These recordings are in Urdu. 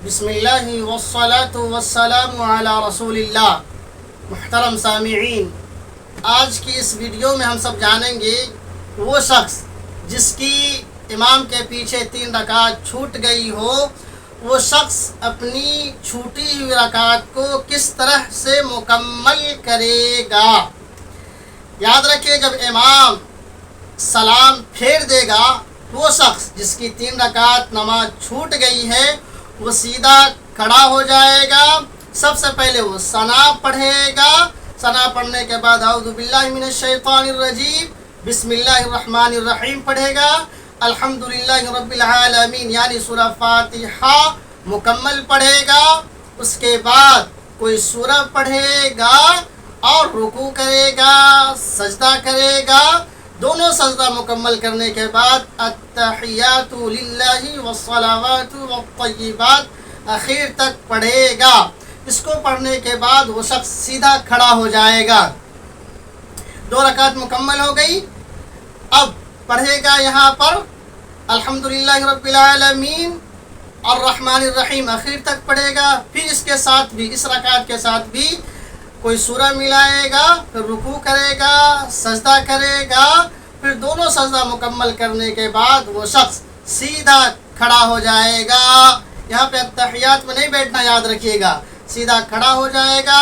بسم اللہ والصلاة والسلام علی رسول اللہ۔ محترم سامعین، آج کی اس ویڈیو میں ہم سب جانیں گے وہ شخص جس کی امام کے پیچھے 3 رکعت چھوٹ گئی ہو، وہ شخص اپنی چھوٹی ہوئی رکعت کو کس طرح سے مکمل کرے گا۔ یاد رکھیے، جب امام سلام پھیر دے گا، وہ شخص جس کی 3 رکعت نماز چھوٹ گئی ہے وہ سیدھا کھڑا ہو جائے گا۔ سب سے پہلے وہ ثنا پڑھے گا۔ ثنا پڑھنے کے بعد اعوذ باللہ من الشیطان الرجیم بسم اللہ الرحمن الرحیم پڑھے گا۔ الحمدللہ رب العالمین یعنی سورہ فاتحہ مکمل پڑھے گا۔ اس کے بعد کوئی سورہ پڑھے گا اور رکوع کرے گا، سجدہ کرے گا۔ دونوں سجدہ مکمل کرنے کے بعد التحیات للہ والصلوات والطیبات اخیر تک پڑھے گا۔ اس کو پڑھنے کے بعد وہ شخص سیدھا کھڑا ہو جائے گا۔ 2 رکعت مکمل ہو گئی۔ اب پڑھے گا یہاں پر الحمدللہ رب العالمین الرحمن الرحیم اخیر تک پڑھے گا۔ پھر اس کے ساتھ بھی، اس رکعت کے ساتھ بھی کوئی سورہ ملائے گا، پھر رکوع کرے گا، سجدہ کرے گا۔ پھر دونوں سجدہ مکمل کرنے کے بعد وہ شخص سیدھا کھڑا ہو جائے گا۔ یہاں پہ التحیات میں نہیں بیٹھنا، یاد رکھیے گا، سیدھا کھڑا ہو جائے گا۔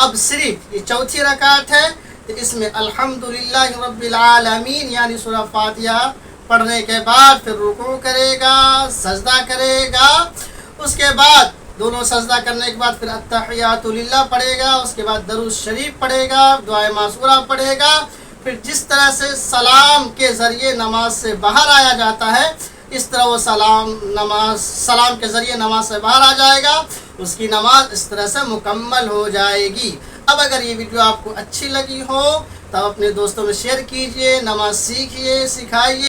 اب صرف یہ 4تھی رکعت ہے، تو اس میں الحمدللہ رب العالمین یعنی سورہ فاتحہ پڑھنے کے بعد پھر رکوع کرے گا، سجدہ کرے گا۔ اس کے بعد دونوں سجدہ کرنے کے بعد پھر التحیات للہ پڑھے گا۔ اس کے بعد درود شریف پڑھے گا، دعائے معصورہ پڑھے گا۔ پھر جس طرح سے سلام کے ذریعے نماز سے باہر آیا جاتا ہے، اس طرح وہ سلام کے ذریعے نماز سے باہر آ جائے گا۔ اس کی نماز اس طرح سے مکمل ہو جائے گی۔ اب اگر یہ ویڈیو آپ کو اچھی لگی ہو تو اپنے دوستوں میں شیئر کیجئے، نماز سیکھیے، سکھائیے۔